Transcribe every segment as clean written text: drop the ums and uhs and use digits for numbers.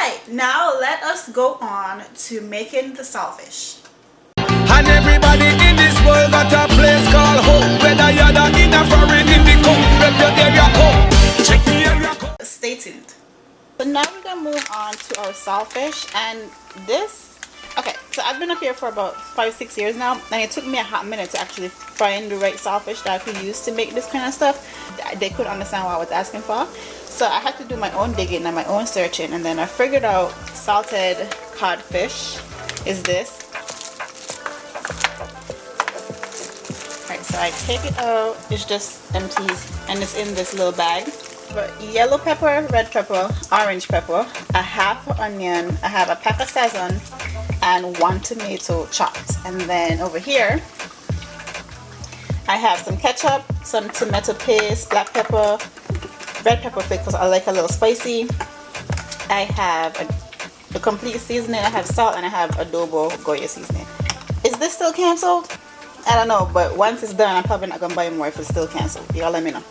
Alright, now let us go on to making the saltfish. And everybody in this world got a place called home. Whether you're in a foreign in the come, rep your area code. Check the area code. Stay tuned. So now we're gonna move on to our saltfish, and this, okay, so I've been up here for about 5-6 years now, and it took me a hot minute to actually find the right saltfish that I could use to make this kind of stuff. They couldn't understand what I was asking for, so I had to do my own digging and my own searching, and then I figured out salted codfish is this. Alright, so I take it out, it's just empty, and it's in this little bag. But yellow pepper, red pepper, orange pepper, a half onion, I have a pack of sazon, and 1 tomato chopped. And then over here I have some ketchup, some tomato paste, black pepper, red pepper flakes because I like a little spicy. I have the complete seasoning, I have salt, and I have adobo Goya seasoning. Is this still cancelled? I don't know, but once it's done I'm probably not gonna buy more if it's still cancelled. Y'all let me know.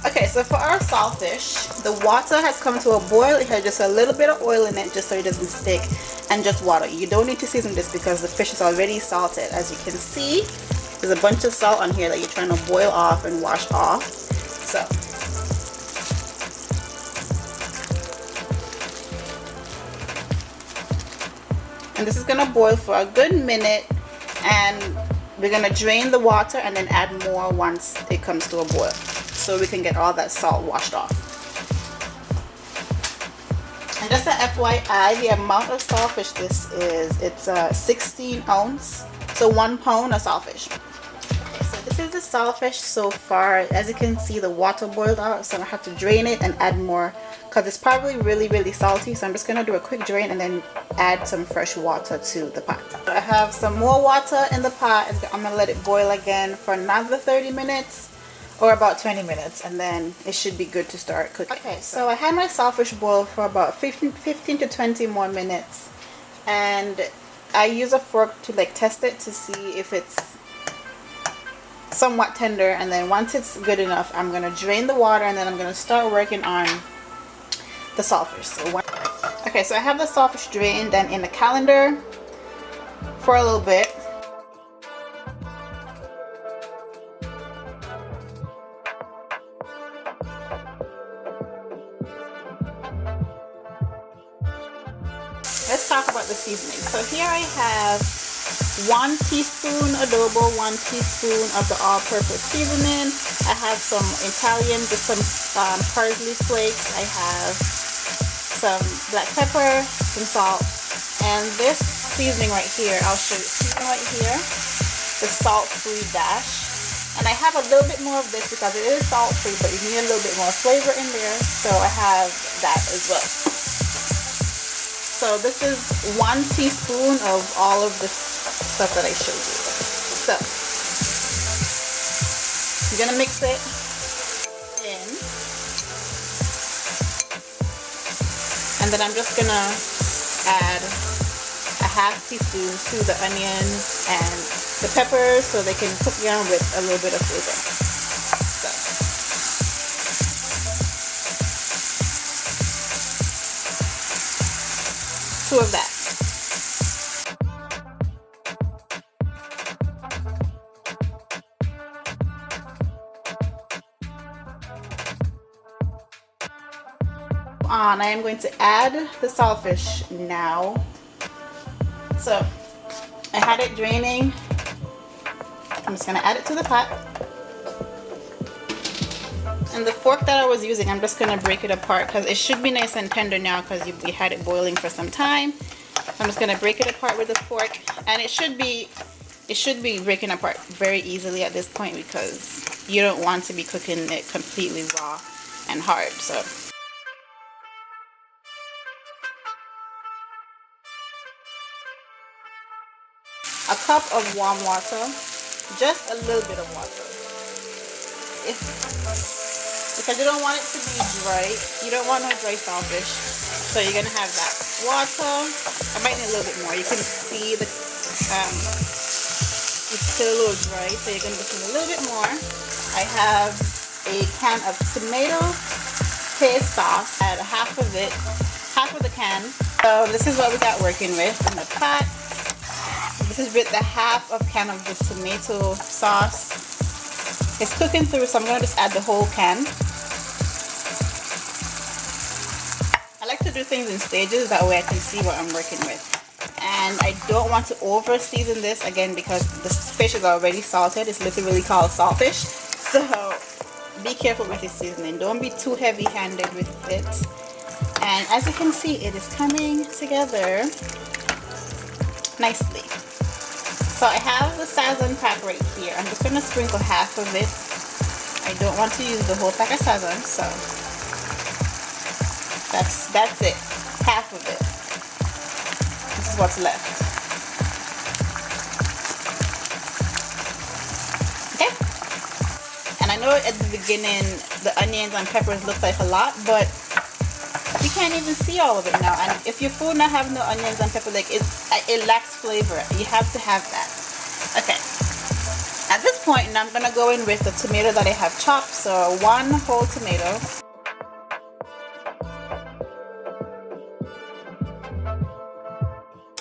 Okay, so for our saltfish, the water has come to a boil. It has just a little bit of oil in it just so it doesn't stick, and just water. You don't need to season this because the fish is already salted. As you can see, there's a bunch of salt on here that you're trying to boil off and wash off. So and this is gonna boil for a good minute, and we're gonna drain the water and then add more once it comes to a boil, so we can get all that salt washed off. And just an FYI, the amount of saltfish this is, it's 16 ounce, so 1 pound of saltfish. Okay, so this is the saltfish so far. As you can see, the water boiled out, so I have to drain it and add more because it's probably really salty. So I'm just gonna do a quick drain and then add some fresh water to the pot. So I have some more water in the pot, and I'm gonna let it boil again for another 30 minutes or about 20 minutes, and then it should be good to start cooking. Okay, so I had my saltfish boil for about 15 to 20 more minutes, and I use a fork to like test it to see if it's somewhat tender, and then once it's good enough I'm gonna drain the water, and then I'm gonna start working on the saltfish. Okay, so I have the saltfish drained and in the calendar for a little bit. Let's talk about the seasoning. So here I have 1 teaspoon adobo, 1 teaspoon of the all-purpose seasoning. I have some Italian, just some parsley flakes. I have some black pepper, some salt, and this seasoning right here, I'll show you. Seasoning right here, the salt-free dash. And I have a little bit more of this because it is salt-free, but you need a little bit more flavor in there, so I have that as well. So this is 1 teaspoon of all of this stuff that I showed you. So I'm gonna mix it in, and then I'm just gonna add a half teaspoon to the onions and the peppers so they can cook down with a little bit of flavor. So 2 of that. I am going to add the saltfish now. So I had it draining. I'm just gonna add it to the pot. And the fork that I was using, I'm just gonna break it apart because it should be nice and tender now because we had it boiling for some time. I'm just gonna break it apart with a fork, and it should be breaking apart very easily at this point because you don't want to be cooking it completely raw and hard. So a cup of warm water, just a little bit of water. Because you don't want it to be dry. You don't want no dry saltfish. So you're gonna have that water. I might need a little bit more. You can see the it's still a little dry, so you're gonna just need a little bit more. I have a can of tomato paste sauce. Add half of it, half of the can. So this is what we got working with in the pot. This is with the half of can of the tomato sauce. It's cooking through, so I'm going to just add the whole can. I like to do things in stages, that way I can see what I'm working with. And I don't want to over season this again because the fish is already salted. It's literally called saltfish. So be careful with your seasoning. Don't be too heavy-handed with it. And as you can see, it is coming together nicely. So I have the sazon pack right here. I'm just going to sprinkle half of it. I don't want to use the whole pack of sazon, so that's it. Half of it. This is what's left. Okay. And I know at the beginning the onions and peppers look like a lot, but you can't even see all of it now. And if your food not have no onions and pepper, like it lacks flavor. You have to have that. Okay. At this point, now I'm gonna go in with the tomato that I have chopped. So 1 whole tomato.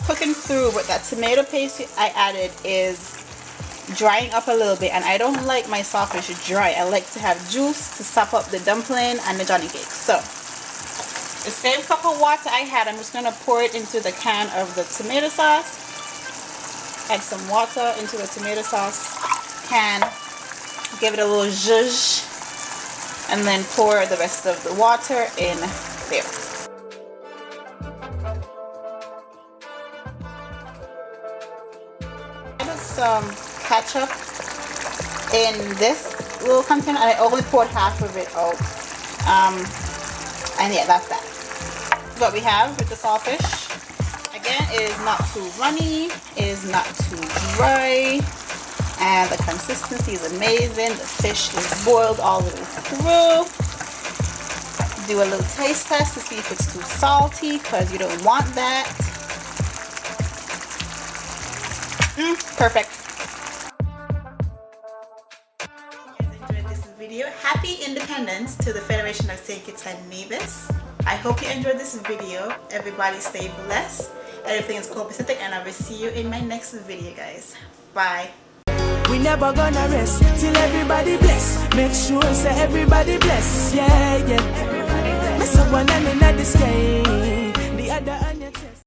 Cooking through with that tomato paste I added is drying up a little bit, and I don't like my saltfish dry. I like to have juice to sop up the dumpling and the Johnny cake. So the same cup of water I had, I'm just going to pour it into the can of the tomato sauce. Add some water into the tomato sauce can. Give it a little zhuzh. And then pour the rest of the water in there. Added some ketchup in this little container, and I only poured half of it out. And yeah, that's that. What we have with the saltfish, again, it is not too runny, it is not too dry, and the consistency is amazing. The fish is boiled all the way through. Do a little taste test to see if it's too salty, because you don't want that. Perfect. Enjoyed this video. Happy Independence to the Federation of St. Kitts and Nevis. I hope you enjoyed this video. Everybody stay blessed. Everything is copacetic, and I will see you in my next video, guys. Bye. We never gonna rest till everybody bless. Make sure say everybody bless. Yeah, yeah. Everybody bless. Miss someone in the sky.